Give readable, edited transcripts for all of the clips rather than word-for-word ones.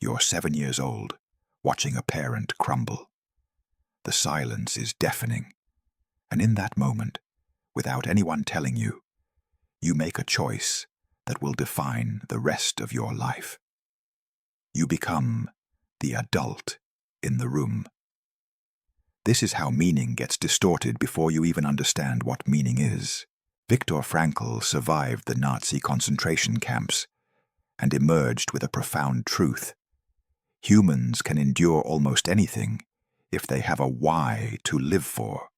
You're 7 years old, watching a parent crumble. The silence is deafening, and in that moment, without anyone telling you, you make a choice that will define the rest of your life. You become the adult in the room. This is how meaning gets distorted before you even understand what meaning is. Viktor Frankl survived the Nazi concentration camps and emerged with a profound truth. Humans can endure almost anything if they have a why to live for.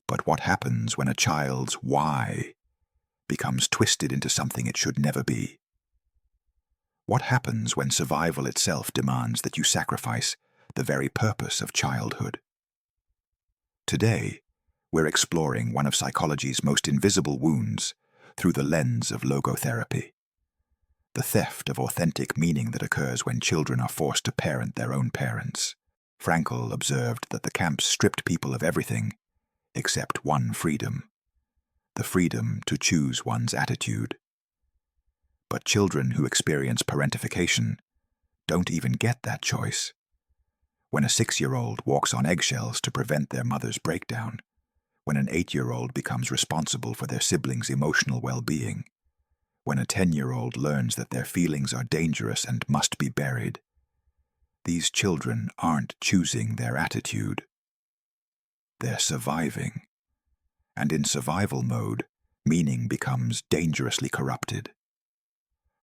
But what happens when a child's why becomes twisted into something it should never be? What happens when survival itself demands that you sacrifice the very purpose of childhood? Today, we're exploring one of psychology's most invisible wounds through the lens of logotherapy. The theft of authentic meaning that occurs when children are forced to parent their own parents. Frankl observed that the camps stripped people of everything except one freedom, the freedom to choose one's attitude. But children who experience parentification don't even get that choice. When a 6-year-old walks on eggshells to prevent their mother's breakdown, when an 8-year-old becomes responsible for their siblings' emotional well-being, when a 10-year-old learns that their feelings are dangerous and must be buried, these children aren't choosing their attitude. They're surviving. And in survival mode, meaning becomes dangerously corrupted.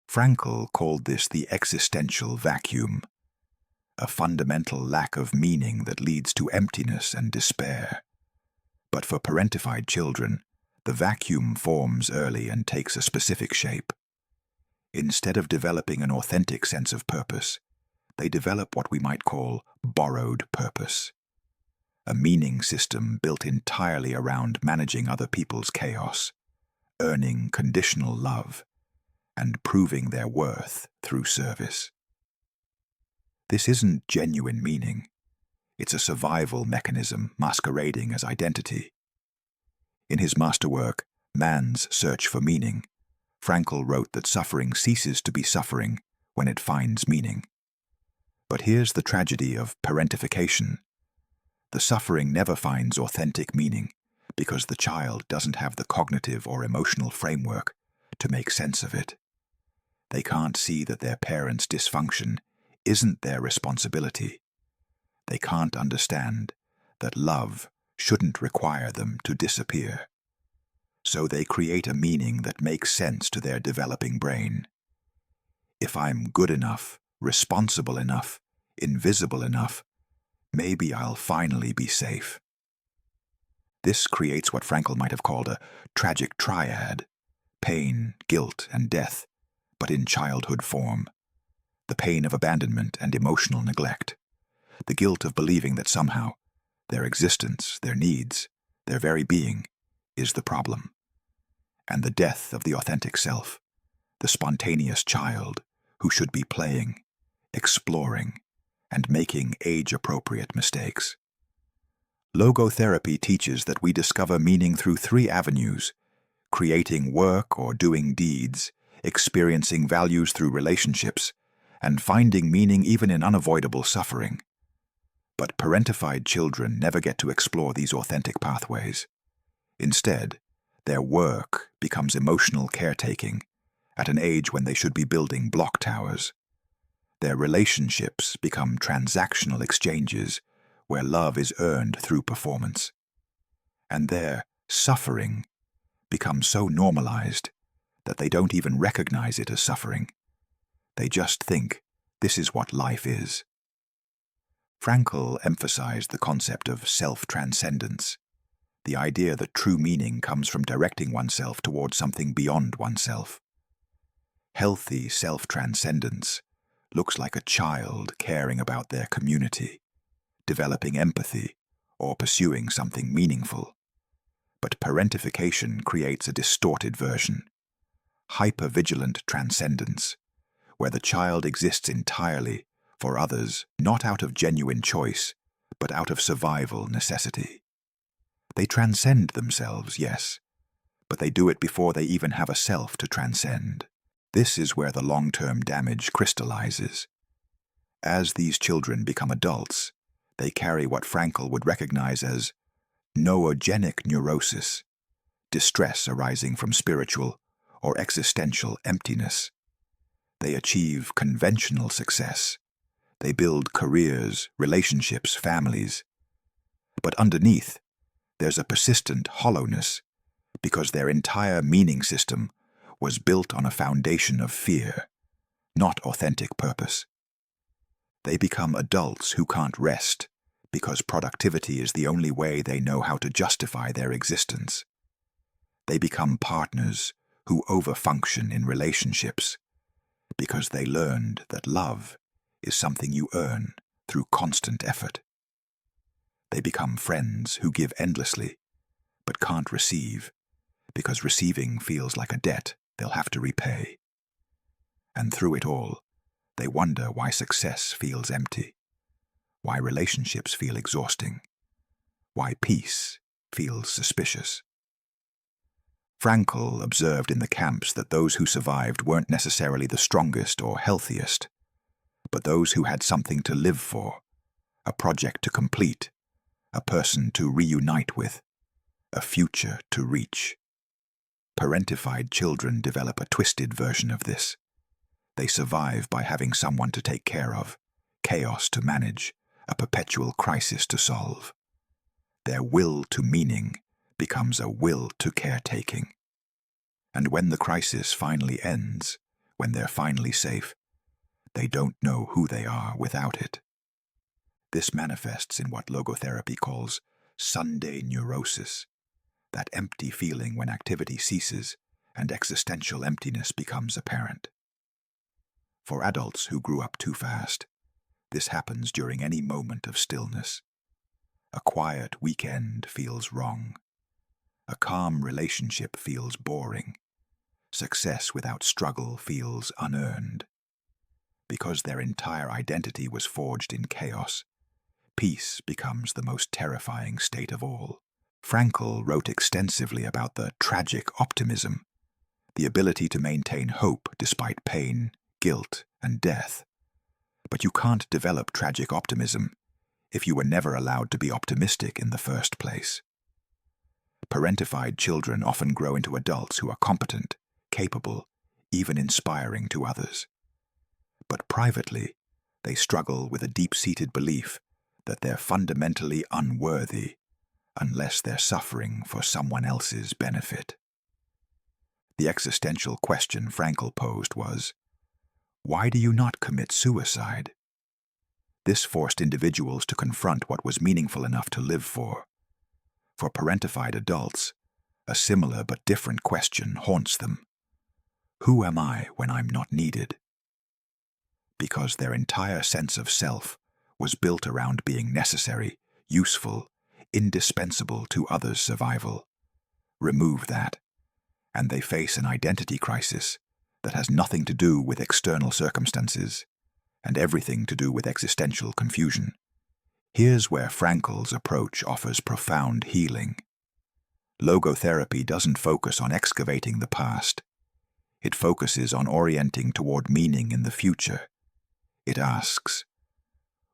Frankl called this the existential vacuum, a fundamental lack of meaning that leads to emptiness and despair. But for parentified children, the vacuum forms early and takes a specific shape. Instead of developing an authentic sense of purpose, they develop what we might call borrowed purpose, a meaning system built entirely around managing other people's chaos, earning conditional love, and proving their worth through service. This isn't genuine meaning. It's a survival mechanism masquerading as identity. In his masterwork, Man's Search for Meaning, Frankl wrote that suffering ceases to be suffering when it finds meaning. But here's the tragedy of parentification. The suffering never finds authentic meaning because the child doesn't have the cognitive or emotional framework to make sense of it. They can't see that their parents' dysfunction isn't their responsibility. They can't understand that love shouldn't require them to disappear. So they create a meaning that makes sense to their developing brain. If I'm good enough, responsible enough, invisible enough, maybe I'll finally be safe. This creates what Frankl might have called a tragic triad: pain, guilt, and death, but in childhood form. The pain of abandonment and emotional neglect. The guilt of believing that somehow their existence, their needs, their very being is the problem. And the death of the authentic self, the spontaneous child who should be playing, exploring, and making age-appropriate mistakes. Logotherapy teaches that we discover meaning through 3 avenues: creating work or doing deeds, experiencing values through relationships, and finding meaning even in unavoidable suffering. But parentified children never get to explore these authentic pathways. Instead, their work becomes emotional caretaking at an age when they should be building block towers. Their relationships become transactional exchanges where love is earned through performance. And their suffering becomes so normalized that they don't even recognize it as suffering. They just think this is what life is. Frankl emphasized the concept of self-transcendence, the idea that true meaning comes from directing oneself towards something beyond oneself. Healthy self-transcendence looks like a child caring about their community, developing empathy, or pursuing something meaningful. But parentification creates a distorted version, hypervigilant transcendence, where the child exists entirely for others, not out of genuine choice, but out of survival necessity. They transcend themselves, yes, but they do it before they even have a self to transcend. This is where the long-term damage crystallizes. As these children become adults, they carry what Frankl would recognize as noogenic neurosis, distress arising from spiritual or existential emptiness. They achieve conventional success. They build careers, relationships, families. But underneath, there's a persistent hollowness because their entire meaning system was built on a foundation of fear, not authentic purpose. They become adults who can't rest because productivity is the only way they know how to justify their existence. They become partners who overfunction in relationships because they learned that love is something you earn through constant effort. They become friends who give endlessly but can't receive because receiving feels like a debt they'll have to repay. And through it all, they wonder why success feels empty, why relationships feel exhausting, why peace feels suspicious. Frankl observed in the camps that those who survived weren't necessarily the strongest or healthiest, but those who had something to live for, a project to complete, a person to reunite with, a future to reach. Parentified children develop a twisted version of this. They survive by having someone to take care of, chaos to manage, a perpetual crisis to solve. Their will to meaning becomes a will to caretaking. And when the crisis finally ends, when they're finally safe, they don't know who they are without it. This manifests in what logotherapy calls Sunday neurosis, that empty feeling when activity ceases and existential emptiness becomes apparent. For adults who grew up too fast, this happens during any moment of stillness. A quiet weekend feels wrong. A calm relationship feels boring. Success without struggle feels unearned. Because their entire identity was forged in chaos, peace becomes the most terrifying state of all. Frankl wrote extensively about the tragic optimism, the ability to maintain hope despite pain, guilt, and death. But you can't develop tragic optimism if you were never allowed to be optimistic in the first place. Parentified children often grow into adults who are competent, capable, even inspiring to others. But privately, they struggle with a deep-seated belief that they're fundamentally unworthy unless they're suffering for someone else's benefit. The existential question Frankl posed was, why do you not commit suicide? This forced individuals to confront what was meaningful enough to live for. For parentified adults, a similar but different question haunts them. Who am I when I'm not needed? Because their entire sense of self was built around being necessary, useful, indispensable to others' survival. Remove that, and they face an identity crisis that has nothing to do with external circumstances and everything to do with existential confusion. Here's where Frankl's approach offers profound healing. Logotherapy doesn't focus on excavating the past. It focuses on orienting toward meaning in the future. It asks,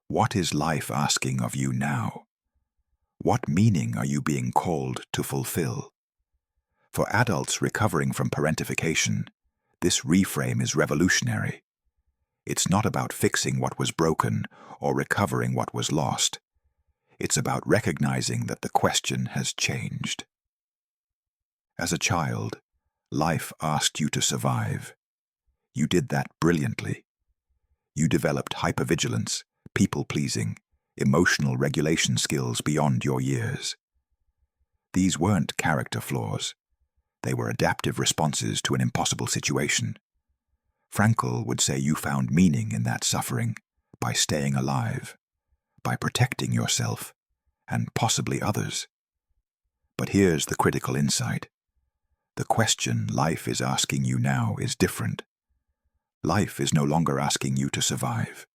what is life asking of you now? What meaning are you being called to fulfill? For adults recovering from parentification, this reframe is revolutionary. It's not about fixing what was broken or recovering what was lost. It's about recognizing that the question has changed. As a child, life asked you to survive. You did that brilliantly. You developed hypervigilance, people-pleasing, emotional regulation skills beyond your years. These weren't character flaws. They were adaptive responses to an impossible situation. Frankl would say you found meaning in that suffering by staying alive, by protecting yourself, and possibly others. But here's the critical insight. The question life is asking you now is different. Life is no longer asking you to survive.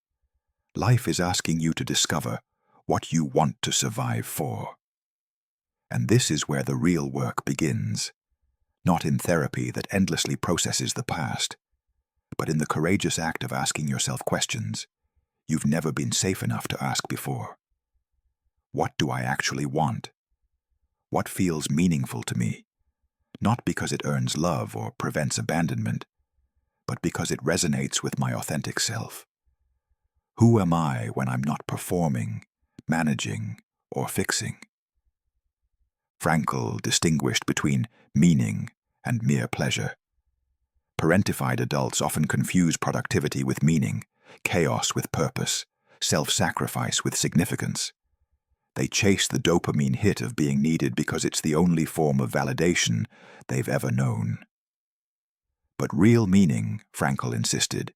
Life is asking you to discover what you want to survive for. And this is where the real work begins. Not in therapy that endlessly processes the past, but in the courageous act of asking yourself questions you've never been safe enough to ask before. What do I actually want? What feels meaningful to me? Not because it earns love or prevents abandonment, but because it resonates with my authentic self. Who am I when I'm not performing, managing, or fixing? Frankl distinguished between meaning and mere pleasure. Parentified adults often confuse productivity with meaning, chaos with purpose, self-sacrifice with significance. They chase the dopamine hit of being needed because it's the only form of validation they've ever known. But real meaning, Frankl insisted,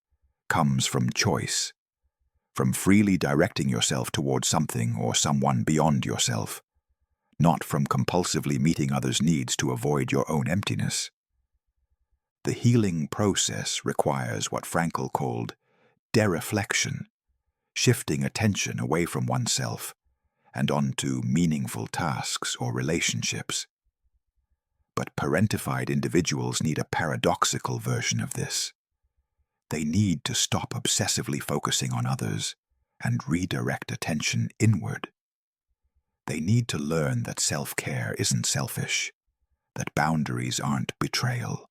comes from choice, from freely directing yourself towards something or someone beyond yourself, not from compulsively meeting others' needs to avoid your own emptiness. The healing process requires what Frankl called dereflection, shifting attention away from oneself and onto meaningful tasks or relationships. But parentified individuals need a paradoxical version of this. They need to stop obsessively focusing on others and redirect attention inward. They need to learn that self-care isn't selfish, that boundaries aren't betrayal,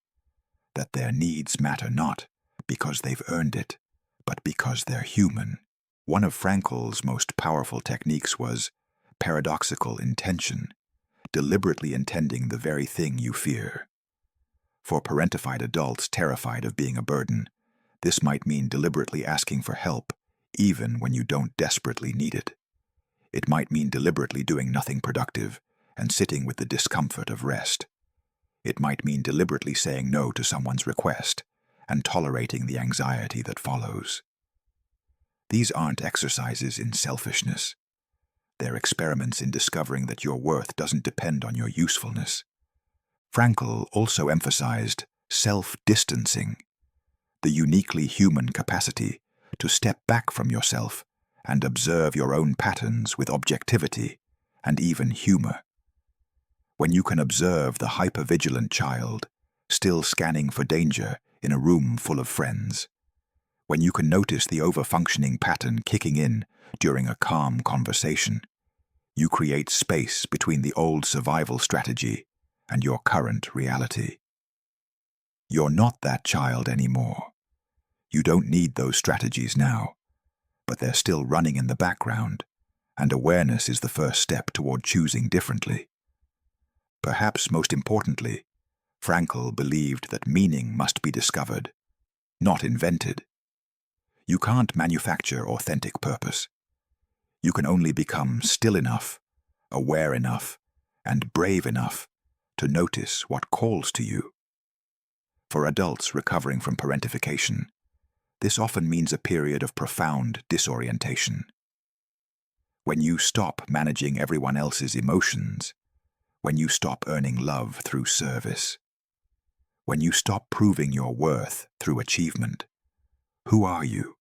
that their needs matter not because they've earned it, but because they're human. One of Frankl's most powerful techniques was paradoxical intention, deliberately intending the very thing you fear. For parentified adults terrified of being a burden, this might mean deliberately asking for help, even when you don't desperately need it. It might mean deliberately doing nothing productive and sitting with the discomfort of rest. It might mean deliberately saying no to someone's request and tolerating the anxiety that follows. These aren't exercises in selfishness. They're experiments in discovering that your worth doesn't depend on your usefulness. Frankl also emphasized self-distancing, the uniquely human capacity to step back from yourself and observe your own patterns with objectivity and even humor. When you can observe the hypervigilant child still scanning for danger in a room full of friends, when you can notice the over-functioning pattern kicking in during a calm conversation, you create space between the old survival strategy and your current reality. You're not that child anymore. You don't need those strategies now, but they're still running in the background, and awareness is the first step toward choosing differently. Perhaps most importantly, Frankl believed that meaning must be discovered, not invented. You can't manufacture authentic purpose. You can only become still enough, aware enough, and brave enough to notice what calls to you. For adults recovering from parentification, this often means a period of profound disorientation. When you stop managing everyone else's emotions, when you stop earning love through service, when you stop proving your worth through achievement, who are you?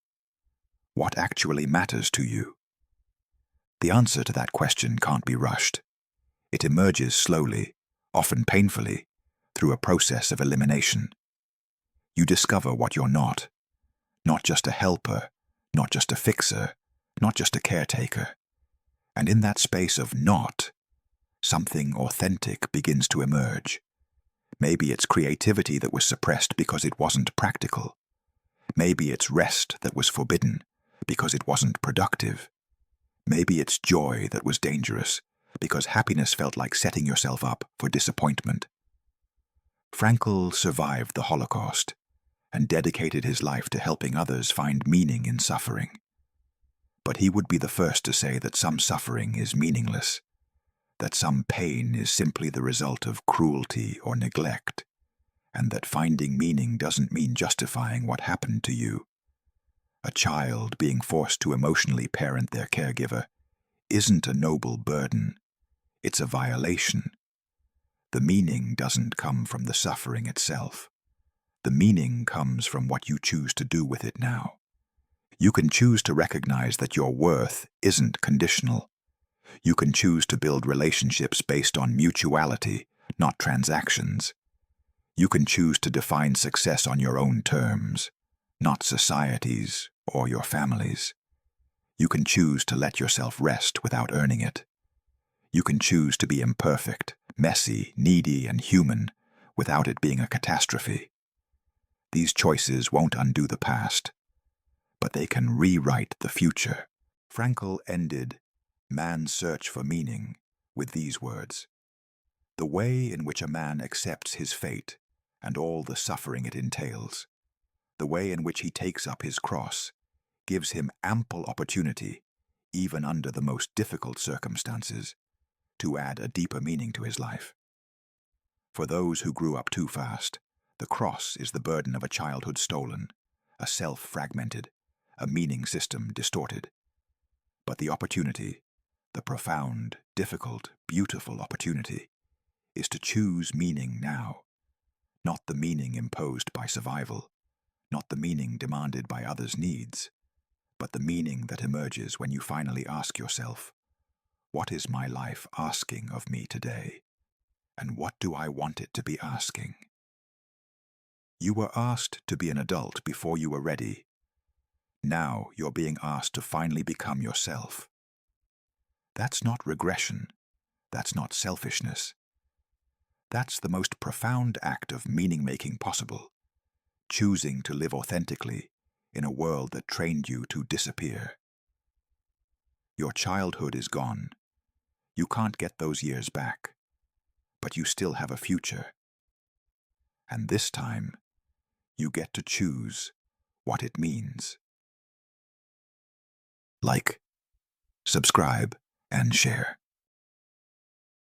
What actually matters to you? The answer to that question can't be rushed. It emerges slowly, often painfully, through a process of elimination. You discover what you're not just a helper, not just a fixer, not just a caretaker. And in that space of not, something authentic begins to emerge. Maybe it's creativity that was suppressed because it wasn't practical. Maybe it's rest that was forbidden because it wasn't productive. Maybe it's joy that was dangerous because happiness felt like setting yourself up for disappointment. Frankl survived the Holocaust and dedicated his life to helping others find meaning in suffering. But he would be the first to say that some suffering is meaningless, that some pain is simply the result of cruelty or neglect, and that finding meaning doesn't mean justifying what happened to you. A child being forced to emotionally parent their caregiver isn't a noble burden, it's a violation. The meaning doesn't come from the suffering itself. The meaning comes from what you choose to do with it now. You can choose to recognize that your worth isn't conditional. You can choose to build relationships based on mutuality, not transactions. You can choose to define success on your own terms, not society's or your family's. You can choose to let yourself rest without earning it. You can choose to be imperfect, messy, needy, and human without it being a catastrophe. These choices won't undo the past, but they can rewrite the future. Frankl ended Man's Search for Meaning with these words: "The way in which a man accepts his fate and all the suffering it entails, the way in which he takes up his cross, gives him ample opportunity, even under the most difficult circumstances, to add a deeper meaning to his life. For those who grew up too fast, the cross is the burden of a childhood stolen, a self fragmented, a meaning system distorted. But the opportunity, the profound, difficult, beautiful opportunity, is to choose meaning now, not the meaning imposed by survival, not the meaning demanded by others' needs, but the meaning that emerges when you finally ask yourself, what is my life asking of me today? And what do I want it to be asking?" You were asked to be an adult before you were ready. Now you're being asked to finally become yourself. That's not regression. That's not selfishness. That's the most profound act of meaning-making possible, choosing to live authentically in a world that trained you to disappear. Your childhood is gone. You can't get those years back, but you still have a future. And this time, you get to choose what it means. Like, subscribe, and share.